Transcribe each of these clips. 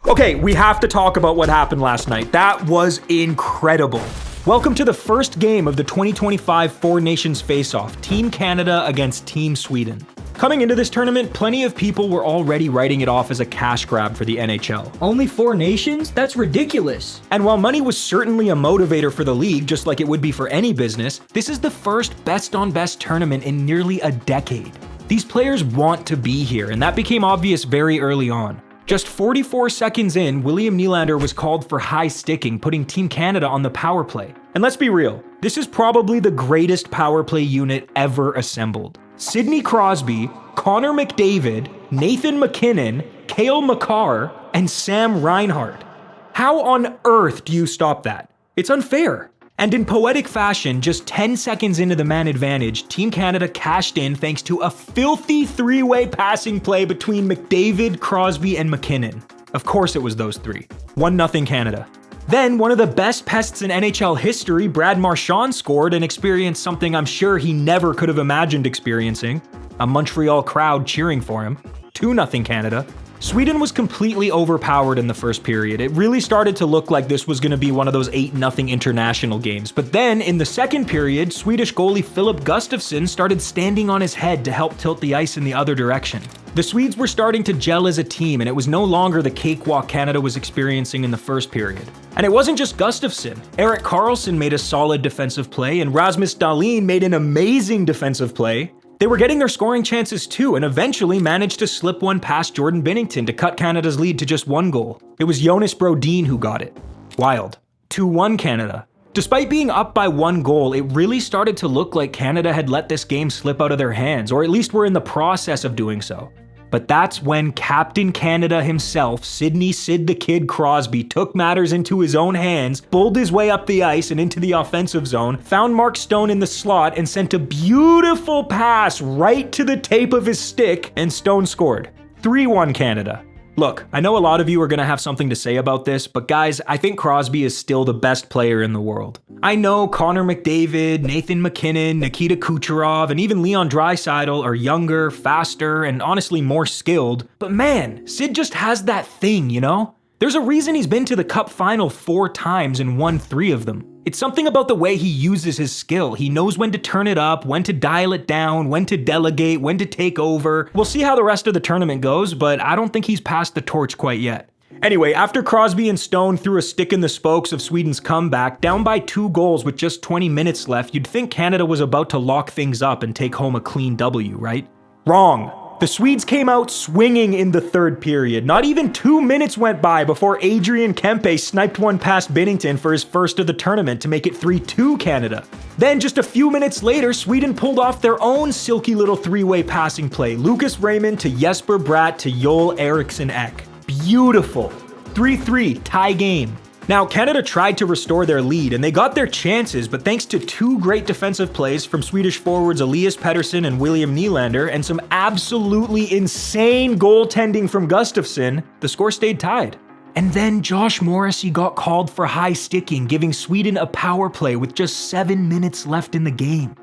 Okay, we have to talk about what happened last night. That was incredible. Welcome to the first game of the 2025 Four Nations Face-Off, Team Canada against Team Sweden. Coming into this tournament, plenty of people were already writing it off as a cash grab for the NHL. Only 4 nations? That's ridiculous. And while money was certainly a motivator for the league, just like it would be for any business, this is the first best-on-best tournament in nearly a decade. These players want to be here, and that became obvious very early on. Just 44 seconds in, William Nylander was called for high sticking, putting Team Canada on the power play. And let's be real, this is probably the greatest power play unit ever assembled. Sidney Crosby, Connor McDavid, Nathan MacKinnon, Cale Makar, and Sam Reinhart. How on earth do you stop that? It's unfair. And in poetic fashion, just 10 seconds into the man advantage, Team Canada cashed in thanks to a filthy 3-way passing play between McDavid, Crosby, and MacKinnon. Of course it was those three. 1-0 Canada. Then, one of the best pests in NHL history, Brad Marchand, scored and experienced something I'm sure he never could have imagined experiencing. A Montreal crowd cheering for him. 2-0 Canada. Sweden was completely overpowered in the first period. It really started to look like this was going to be one of those 8-0 international games. But then, in the second period, Swedish goalie Filip Gustavsson started standing on his head to help tilt the ice in the other direction. The Swedes were starting to gel as a team, and it was no longer the cakewalk Canada was experiencing in the first period. And it wasn't just Gustavsson. Erik Karlsson made a solid defensive play, and Rasmus Dahlin made an amazing defensive play. They were getting their scoring chances too, and eventually managed to slip one past Jordan Binnington to cut Canada's lead to just 1 goal. It was Jonas Brodin who got it. Wild. 2-1 Canada. Despite being up by 1 goal, it really started to look like Canada had let this game slip out of their hands, or at least were in the process of doing so. But that's when Captain Canada himself, Sidney "Sid the Kid" Crosby, took matters into his own hands, bowled his way up the ice and into the offensive zone, found Mark Stone in the slot, and sent a beautiful pass right to the tape of his stick, and Stone scored. 3-1 Canada. Look, I know a lot of you are going to have something to say about this, but guys, I think Crosby is still the best player in the world. I know Connor McDavid, Nathan MacKinnon, Nikita Kucherov, and even Leon Draisaitl are younger, faster, and honestly more skilled, but man, Sid just has that thing, you know? There's a reason he's been to the Cup final 4 times and won 3 of them. It's something about the way he uses his skill. He knows when to turn it up, when to dial it down, when to delegate, when to take over. We'll see how the rest of the tournament goes, but I don't think he's passed the torch quite yet. Anyway, after Crosby and Stone threw a stick in the spokes of Sweden's comeback, down by 2 goals with just 20 minutes left, you'd think Canada was about to lock things up and take home a clean W, right? Wrong. The Swedes came out swinging in the third period. Not even 2 minutes went by before Adrian Kempe sniped one past Binnington for his first of the tournament to make it 3-2 Canada. Then just a few minutes later, Sweden pulled off their own silky little 3-way passing play. Lucas Raymond to Jesper Bratt to Joel Eriksson Ek. Beautiful. 3-3, tie game. Now, Canada tried to restore their lead, and they got their chances, but thanks to 2 great defensive plays from Swedish forwards Elias Pettersson and William Nylander, and some absolutely insane goaltending from Gustafsson, the score stayed tied. And then Josh Morrissey got called for high sticking, giving Sweden a power play with just 7 minutes left in the game.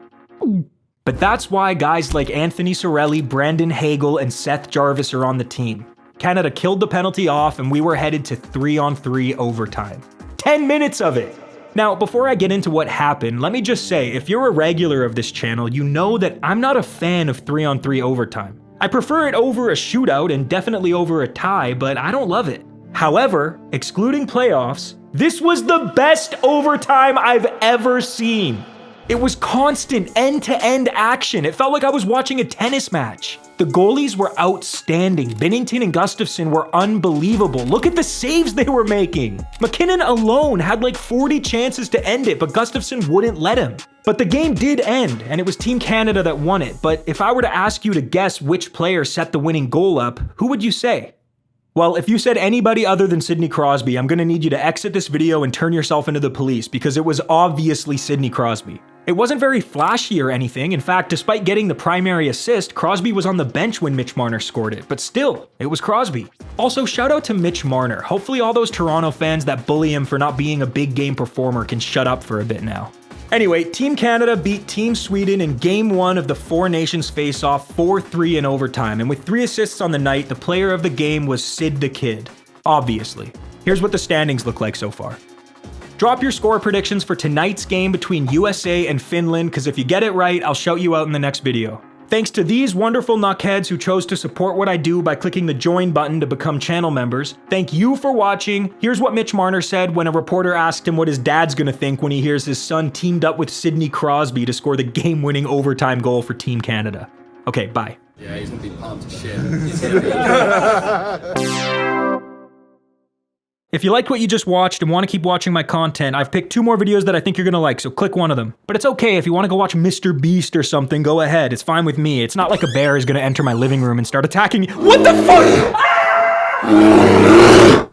But that's why guys like Anthony Cirelli, Brandon Hagel, and Seth Jarvis are on the team. Canada killed the penalty off, and we were headed to 3-on-3 overtime. 10 minutes of it! Now, before I get into what happened, let me just say, if you're a regular of this channel, you know that I'm not a fan of 3-on-3 overtime. I prefer it over a shootout and definitely over a tie, but I don't love it. However, excluding playoffs, this was the best overtime I've ever seen. It was constant end-to-end action. It felt like I was watching a tennis match. The goalies were outstanding. Binnington and Gustafsson were unbelievable. Look at the saves they were making. MacKinnon alone had like 40 chances to end it, but Gustafsson wouldn't let him. But the game did end, and it was Team Canada that won it. But if I were to ask you to guess which player set the winning goal up, who would you say? Well, if you said anybody other than Sidney Crosby, I'm gonna need you to exit this video and turn yourself into the police, because it was obviously Sidney Crosby. It wasn't very flashy or anything. In fact, despite getting the primary assist, Crosby was on the bench when Mitch Marner scored it, but still, it was Crosby. Also, shout out to Mitch Marner. Hopefully all those Toronto fans that bully him for not being a big game performer can shut up for a bit now. Anyway, Team Canada beat Team Sweden in Game 1 of the Four Nations Face-Off 4-3 in overtime, and with 3 assists on the night, the player of the game was Sid the Kid. obviously. Here's what the standings look like so far. Drop your score predictions for tonight's game between USA and Finland, because if you get it right, I'll shout you out in the next video. Thanks to these wonderful Nuckheads who chose to support what I do by clicking the join button to become channel members. Thank you for watching. Here's what Mitch Marner said when a reporter asked him what his dad's gonna think when he hears his son teamed up with Sidney Crosby to score the game-winning overtime goal for Team Canada. Okay, bye. Yeah, he's gonna be pumped as shit. He's gonna be... If you liked what you just watched and want to keep watching my content, I've picked 2 more videos that I think you're gonna like, so click one of them. But it's okay, if you want to go watch Mr. Beast or something, go ahead, it's fine with me. It's not like a bear is gonna enter my living room and start attacking me. What the fuck?